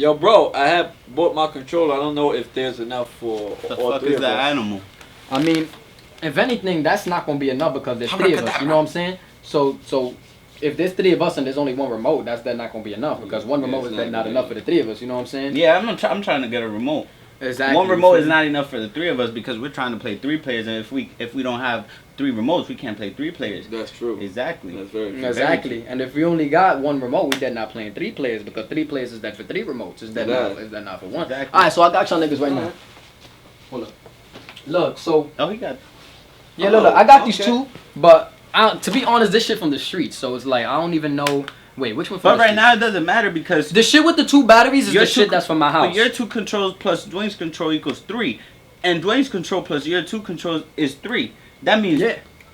Yo, bro, I have bought my controller. I don't know if there's enough for all three of us. Animal? I mean, if anything, that's not gonna be enough because there's 3 of us. You know what I'm saying? So if there's 3 of us and there's only 1 remote, that's not gonna be enough because 1 remote is not enough for the 3 of us. You know what I'm saying? Yeah, I'm trying to get a remote. Exactly. 1 remote is not enough for the 3 of us because we're trying to play 3 players, and if we don't have 3 remotes, we can't play 3 players. That's true. Exactly. That's very true. Exactly. And if we only got 1 remote, we dead not playing 3 players because 3 players is dead for 3 remotes. Is that not for 1? Exactly. All right, so I got y'all niggas right now. Hold up. Look, so he got. yeah, look, I got these 2, but to be honest, this shit from the streets, so it's like I don't even know. Wait, which one? But right now it doesn't matter because the shit with the 2 batteries is the shit that's from my house. But your 2 controls plus Dwayne's control equals 3, and Dwayne's control plus your 2 controls is 3. That means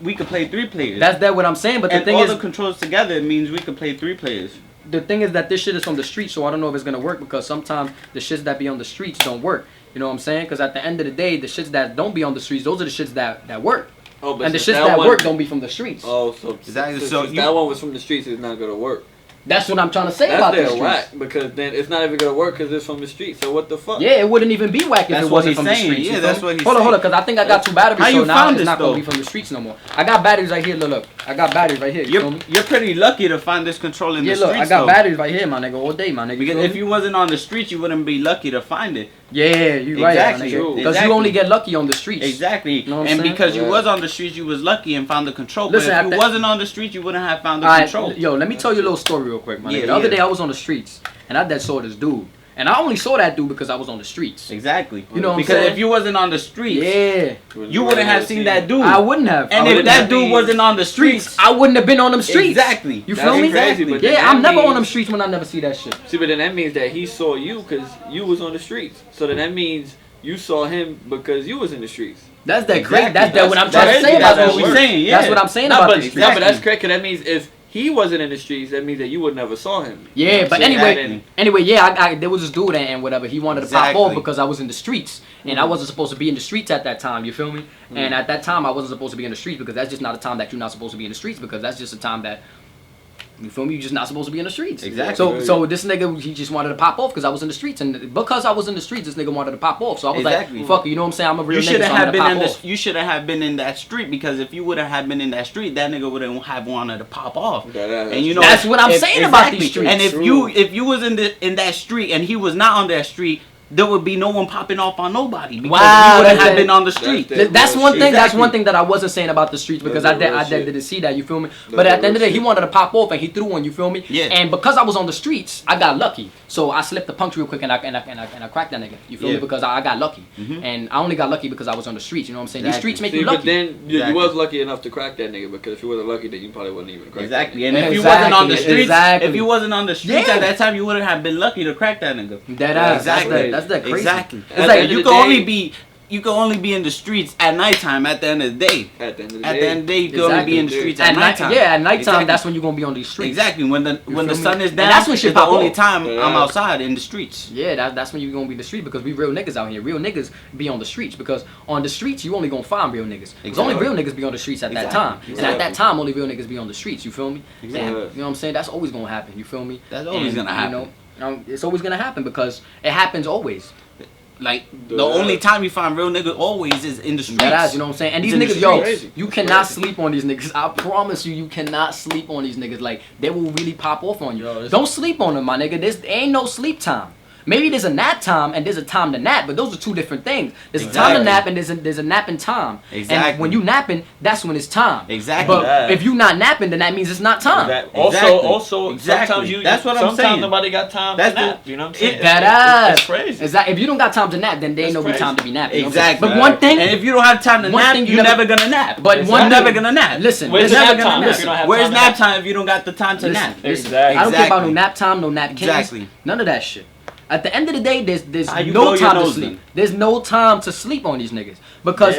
we could play 3 players. That's what I'm saying. But the thing is, all the controls together means we could play 3 players. The thing is that this shit is from the streets, so I don't know if it's gonna work because sometimes the shits that be on the streets don't work. You know what I'm saying? Because at the end of the day, the shits that don't be on the streets, those are the shits that work. Oh, but and the shits that work don't be from the streets. Oh, so exactly. So that one was from the streets. It's not gonna work. That's what I'm trying to say about the streets. Whack, because then it's not even gonna work because it's from the streets. So what the fuck? Yeah, it wouldn't even be whack if it wasn't from the streets. Yeah, that's what he's saying. Hold on, because I think I got 2 batteries, so now it's not gonna be from the streets no more. I got batteries right here. Look, I got batteries right here. You feel me? You're pretty lucky to find this control in the streets. Yeah, look, I got batteries right here, my nigga, all day, my nigga. Because if you wasn't on the streets, you wouldn't be lucky to find it. Yeah, you right, exactly. Because you only get lucky on the streets. Exactly. You know what and I'm because you was on the streets, you was lucky and found the control. Listen, but if you wasn't on the streets, you wouldn't have found the control. Yo, let me tell you a little story real quick, my nigga. The other day I was on the streets and I saw this dude. And I only saw that dude because I was on the streets. Exactly. You know what I'm because saying? if you wasn't on the streets, you wouldn't have seen that dude. I wouldn't have. And if that dude wasn't on the streets, I wouldn't have been on them streets. Exactly. You feel me? Crazy, yeah, I'm never on them streets when I never see that shit. See, but then that means that he saw you because you was on the streets. So then that means you saw him because you was in the streets. That's that crazy. That's what I'm trying to say about what we're saying. Yeah. That's what I'm saying about the streets. No, but that's correct. Cause that means if he wasn't in the streets, that means that you would never saw him. Yeah, but anyway, yeah, there was this dude and whatever. He wanted to pop off because I was in the streets, and I wasn't supposed to be in the streets at that time. You feel me? And at that time, I wasn't supposed to be in the streets because that's just not a time that you're not supposed to be in the streets because that's just a time that. You feel me? You're just not supposed to be in the streets. Exactly. So this nigga, he just wanted to pop off because I was in the streets, and because I was in the streets, this nigga wanted to pop off. So I was like, fuck it, you know what I'm saying? I'm a real nigga, so I'm gonna pop off. You shouldn't have been in that street because if you wouldn't have been in that street, that nigga wouldn't have wanted to pop off. And you know that's what I'm saying about these streets. And if you was in that street and he was not on that street, there would be no one popping off on nobody because he wouldn't have been on the street. That's one thing. That's one thing that I wasn't saying about the streets because I didn't see that. You feel me? But at the end of the day, he wanted to pop off and he threw one. You feel me? Yeah. And because I was on the streets, I got lucky. So I slipped the punch real quick and I cracked that nigga. You feel me? Because I got lucky. And I only got lucky because I was on the streets. You know what I'm saying? These streets make you lucky. But then you was lucky enough to crack that nigga because if you wasn't lucky, then you probably wouldn't even crack. Exactly. And if you wasn't on the streets, if you wasn't on the streets at that time, you wouldn't have been lucky to crack that nigga. Exactly. That's that crazy. Exactly. It's like you can only be in the streets at nighttime at the end of the day. At the end of the day, you can only be in the streets at nighttime. Yeah, at nighttime, that's when you're gonna be on these streets. Exactly. When the sun is down, that's when shit the only time I'm outside in the streets. Yeah, that's when you're gonna be in the street because we real niggas out here. Real niggas be on the streets because on the streets you only gonna find real niggas. Because only real niggas be on the streets at that time. And at that time, only real niggas be on the streets. You feel me? Exactly. You know what I'm saying? That's always gonna happen. You feel me? That's always gonna happen. You know, it's always gonna happen because it happens always. Like the only time you find real niggas always is in the streets. You know what I'm saying? And these niggas, you cannot sleep on these niggas. I promise you cannot sleep on these niggas. Like they will really pop off on you. Don't sleep on them, my nigga. There ain't no sleep time. Maybe there's a nap time and there's a time to nap, but those are two different things. There's a time to nap and there's a napping time. Exactly. And when you napping, that's when it's time. Exactly. But if you not napping, then that means it's not time. Also, sometimes you. That's what I'm saying. Sometimes nobody got time to nap. You know what I'm saying? That's crazy. Exactly. If you don't got time to nap, then there ain't no time to be napping. Exactly. But one thing. And if you don't have time to nap, you're never gonna nap. But you're never gonna nap. Listen. Where's nap time? Where's nap time if you don't got the time to nap? Exactly. I don't care about no nap time, no nap kings. Exactly. None of that shit. At the end of the day, there's no time to sleep. There's no time to sleep on these niggas. Because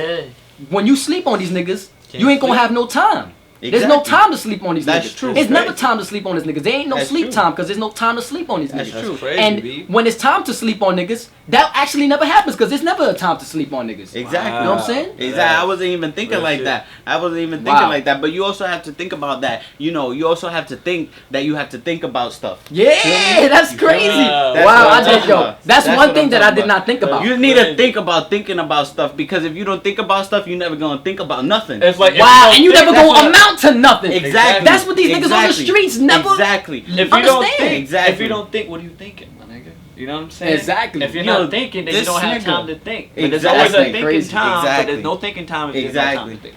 when you sleep on these niggas, you ain't gonna have no time. Exactly. There's no time to sleep on these niggas. That's true. There's never time to sleep on these niggas. There ain't no sleep time because there's no time to sleep on these niggas. That's true. And when it's time to sleep on niggas, that actually never happens because there's never a time to sleep on niggas. Exactly. You know what I'm saying? Exactly. I wasn't even thinking like that. Like that. But you also have to think about that. You know, you also have to think that you have to think about stuff. Yeah, that's crazy. Wow, I did, yo. That's one thing that I did not think about. You need to think about thinking about stuff, because if you don't think about stuff, you're never gonna think about nothing. It's like wow, and you never gonna amount to nothing. Exactly. That's what these niggas on the streets never exactly. If you don't think, exactly. if you don't think, what are you thinking, my nigga? You know what I'm saying? Exactly. If you're not thinking, then you don't have time to think. But there's Exactly. always a thinking Crazy. time. Exactly. But there's no thinking time if there's no time to think.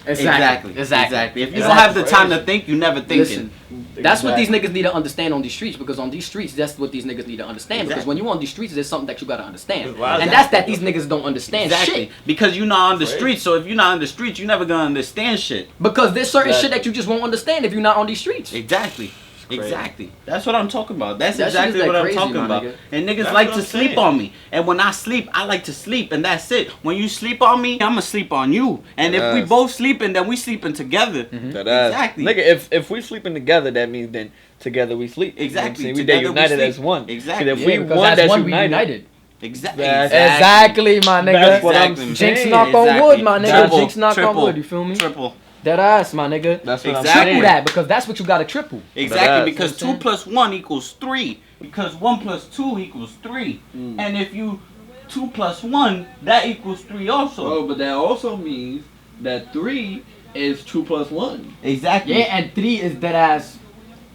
Exactly. If you don't have the time to think, you never thinking. Listen, that's what these niggas need to understand on these streets, because on these streets, that's what these niggas need to understand. Because when you on these streets, there's something that you gotta understand, and that's that these niggas don't understand shit. Because you're not on the streets. So if you're not on the streets, you're never gonna understand shit. Because there's certain shit that you just won't understand if you're not on these streets. Exactly. Exactly. That's what I'm talking about. That's That shit is exactly what I'm crazy, talking my about. nigga. And niggas That's like what to I'm sleep saying. on me. And when I sleep, I like to sleep, and that's it. When you sleep on me, I'ma sleep on you. And if we both sleeping, then we sleeping together. Exactly. Nigga, if we sleeping together, that means then together we sleep. Exactly. You know what I'm saying? We united sleep. as one. Exactly. If Yeah, we because one, that's that's one, we united. Exactly. Exactly, my nigga. That's what I'm Exactly. Jinx saying. knock on wood, my nigga. Triple, Jinx knock on triple, wood. You feel me? Triple. That ass, my nigga. That's what I'm Exactly. Triple saying. that, because that's what you gotta triple. Exactly, because That's what I'm 2 plus 1 equals 3. Because 1 plus 2 equals 3. And if you 2 plus 1, that equals 3 also. Oh, but that also means that 3 is 2 plus 1. Exactly. Yeah, and 3 is that ass.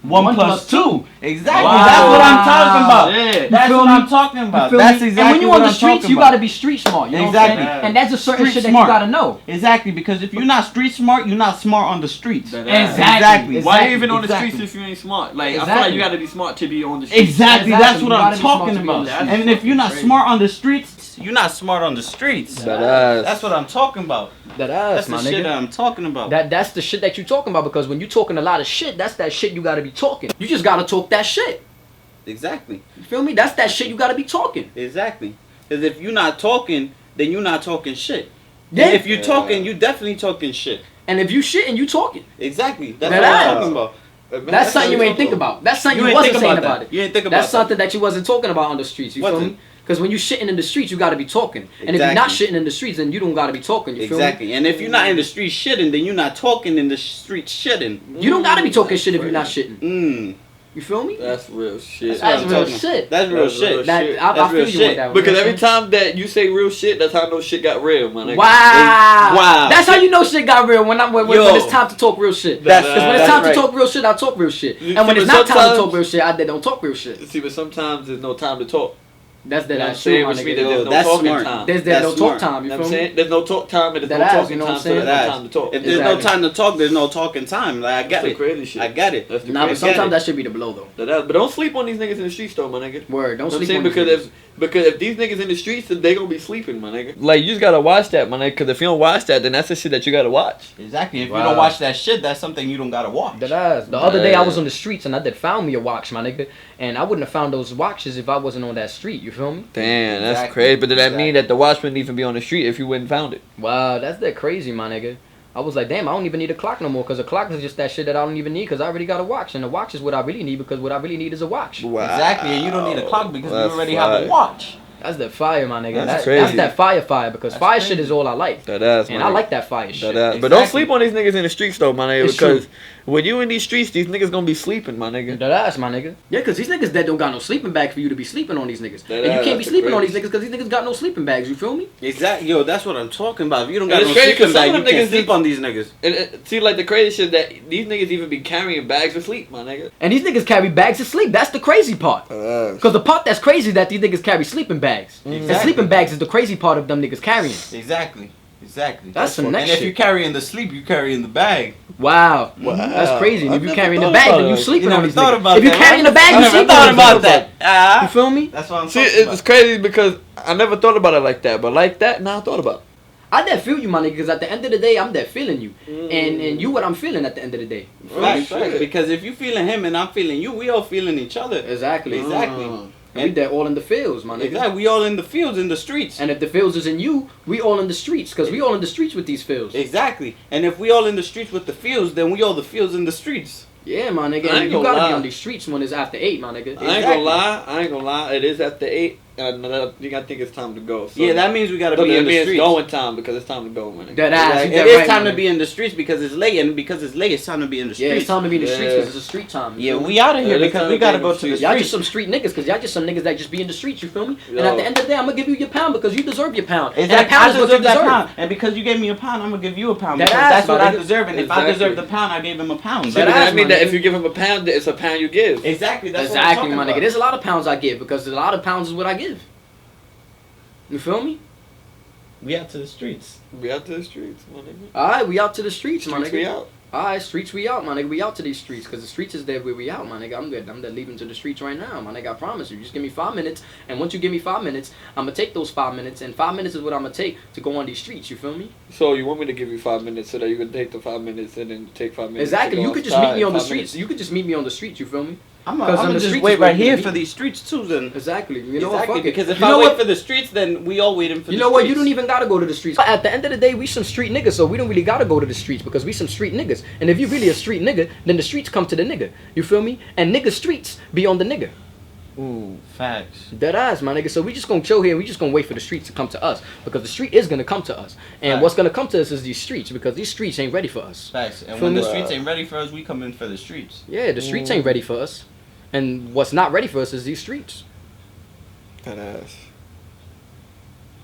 1 plus 2. Exactly. Wow. That's what I'm talking about. Yeah. That's feel what me? I'm talking about. You feel That's me? exactly And when you what on the I'm streets, talking you about. gotta be street smart. You know Exactly. what I'm saying? And that's a certain Street shit that smart. you gotta know. Exactly, because if you're not street smart, you're not smart on the streets. Exactly. Why you even on the Exactly. streets if you ain't smart? Like, I feel Exactly. like you gotta be smart to be on the streets. Exactly, Exactly. that's You what I'm gotta be smart talking to be on about. the streets. And if you're not Crazy. smart on the streets, you're not smart on the streets. That's what I'm talking about. That ass, That's my the shit nigga. that I'm talking about. That's the shit that you talking about, because when you talking a lot of shit, that's that shit you gotta be talking. You just gotta talk that shit. Exactly. You feel me? That's that shit you gotta be talking. Exactly. Because if you're not talking, then you're not talking shit. Yeah. And if you're talking, you definitely talking shit. And if you shitting, you talking. Exactly. That's That what ass. I'm talking about. That's something you ain't think about. That's something you ain't wasn't think saying about about that. it. You ain't think about That's that. something that you wasn't talking about on the streets. You feel Wasn't. me? Because when you shitting in the streets, you gotta be talking. And if you're not Exactly. shitting in the streets, then you don't gotta be talking. You feel me? Exactly. And if you're not in the street shitting, then you're not talking in the street shitting. You don't gotta be talking shit if you're not shitting. Mm. You feel me? That's real shit. That's what I'm real talking shit. That's real That's shit. real That, shit. I That's feel real you shit. with that one. Because You every know what I'm time that you say real shit, that's how I know shit got real, my nigga. saying? Wow. Wow. That's how you know shit got real when Yo. it's time to talk real shit. That's- Because when it's that's time right. to talk real shit, I talk real shit. You And when see, it's but not time to sometimes- talk real shit, I don't talk real shit. See, but sometimes there's no time to talk. That's You know what I'm that's true, saying? my Which means nigga. that there's no That's talking smart. time. There's That's no talk smart. time. You You know feel what I'm me? saying? There's no talk time and there's That no ass, talking you know what time, I'm so there's saying? no time to talk. If there's Exactly. no time to talk, there's no talking time. Like, I That's get the it. crazy shit. I get it. That's the Nah, but crazy get sometimes it. that should be the blow though. But don't sleep on these niggas in the streets though, my nigga. Word, don't I'm sleep saying on because if these niggas in the streets, then they gonna be sleeping, my nigga. Like you just gotta watch that, my nigga. Because if you don't watch that, then that's the shit that you gotta watch. Exactly. If Wow. you don't watch that shit, that's something you don't gotta watch. That ass. The other day I was on the streets and I did found me a watch, my nigga. And I wouldn't have found those watches if I wasn't on that street. You feel me? Damn, that's Exactly. crazy. But does that Exactly. mean that the watch wouldn't even be on the street if you wouldn't found it? Wow, that's that crazy, my nigga. I was like, damn, I don't even need a clock no more, because a clock is just that shit that I don't even need, because I already got a watch, and a watch is what I really need, because what I really need is a watch. Wow. Exactly. And you don't need a clock because That's you already have a fire. watch. That's that fire, my nigga. That's That's crazy. that fire, because That's fire crazy. shit is all I like. That ass, And my I nigga. like that fire shit. That ass. But don't Exactly. sleep on these niggas in the streets though, my nigga, It's because true. when you in these streets, these niggas gonna be sleeping, my nigga. That ass, my nigga. Yeah, because these niggas that don't got no sleeping bag for you to be sleeping on these niggas. That And you ass, can't be that's sleeping on these crazy. niggas because these niggas got no sleeping bags, you feel me? Exactly. Yo, that's what I'm talking about. If you don't And got no it's crazy 'cause sleeping some bag, of you them can't niggas sleep just- on these niggas. And see, like the crazy shit that these niggas even be carrying bags of sleep, my nigga. And these niggas carry bags of sleep. That's the crazy part. Because the part that's crazy is that these niggas carry sleeping bags. And Exactly. sleeping bags is the crazy part of them niggas carrying. Exactly. Exactly. That's some next And if shit. you carry in the sleep, you carry in the bag. Wow. Wow. That's crazy. And if I've you never carrying the thought bag, about then you it. sleeping You on never these thought niggas. about If you that, carrying the I bag, you never sleeping thought on these about niggas. that. Ah. You feel me? That's what I'm See, talking it's about. crazy because I never thought about it like that, but like that, now I thought about it. I that feel you, my nigga, because at the end of the day, I'm that feeling you. And you what I'm feeling at the end of the day. Facts, shit. facts. Because if you feeling him and I'm feeling you, we all feeling each other. Exactly. Exactly. And we that all in the fields, my nigga. Exactly. We all in the fields, in the streets. And if the fields is in you, we all in the streets, because we all in the streets with these fields. Exactly. And if we all in the streets with the fields, then we all the fields in the streets. Yeah, my nigga. I ain't And you gonna gotta be lie. on these streets when it's after 8, my nigga. I ain't gonna lie. It is after 8. I think it's time to go. So yeah, that means we gotta be in the streets. It's going time because it's time to go, man. It is time to be in the streets because it's late, and because it's late, it's time to be in the streets. Yeah, it's time to be in the streets because it's a street time. Yeah, we out of here because we gotta go to the streets. Y'all just some street niggas because y'all just some niggas that just be in the streets. You feel me? And at the end of the day, I'm gonna give you your pound because you deserve your pound. Exactly. And a pound is what you deserve. Pound. And because you gave me a pound, I'm gonna give you a pound because that's what I deserve. And if I deserve the pound, I gave him a pound. That means that if you give him a pound, it's a pound you give. Exactly. That's exactly, my nigga. There's a lot of pounds I give because a lot of pounds is what I give. You feel me? We out to the streets. We out to the streets, my nigga. Alright, we out to the streets, my nigga. We out. Alright, streets we out, my nigga. We out to these streets because the streets is there where we out, my nigga. I'm good. I'm leaving to the streets right now, my nigga. I promise you. Just give me 5 minutes, and once you give me 5 minutes, I'm gonna take those 5 minutes, and 5 minutes is what I'm gonna take to go on these streets. You feel me? So you want me to give you 5 minutes so that you can take the 5 minutes and then take 5 minutes? Exactly. You could just meet me on the streets. You could just meet me on the streets. You feel me? I'm gonna just wait right here for these streets too, then. Exactly. You know what? Fuck because if I wait for the streets, then we all waiting for the streets. You know what? You don't even gotta go to the streets. At the end of the day, we some street niggas, so we don't really gotta go to the streets because we some street niggas. And if you really a street nigga, then the streets come to the nigga. You feel me? And nigga streets be on the nigga. Ooh, facts. Dead eyes, my nigga. So we just gonna chill here and we just gonna wait for the streets to come to us because the street is gonna come to us. And what's gonna come to us is these streets because these streets ain't ready for us. Facts. And when the streets ain't ready for us, we come in for the streets. Yeah, the streets ain't ready for us. And what's not ready for us is these streets. That ass.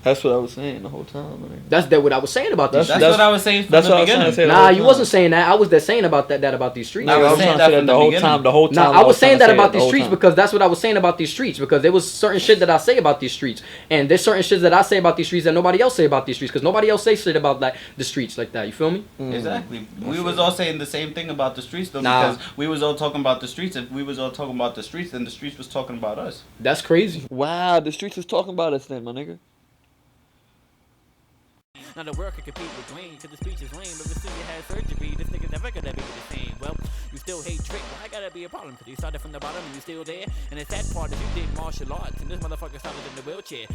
That's what I was saying the whole time. Man. That's what I was saying about these streets. That's what I was saying from the beginning. Nah, you wasn't saying that. I was there saying about that about these streets. No, I was saying that the whole time. Nah, I was saying that about these streets because that's what I was saying about these streets because there was certain shit that I say about these streets. And there's certain shit that I say about these streets that nobody else say about these streets because nobody else say shit about like the streets like that. You feel me? Exactly. We was all saying the same thing about the streets though because we was all talking about the streets. If we was all talking about the streets, then the streets was talking about us. That's crazy. Wow, the streets was talking about us then, my nigga. Now the world can compete with Dwayne, cause the speech is lame, but still you had surgery, this nigga never gonna be the same. Well, you still hate Trick, well, I gotta be a problem, cause you started from the bottom and you still there. And the sad part is you did martial arts, and this motherfucker started in the wheelchair.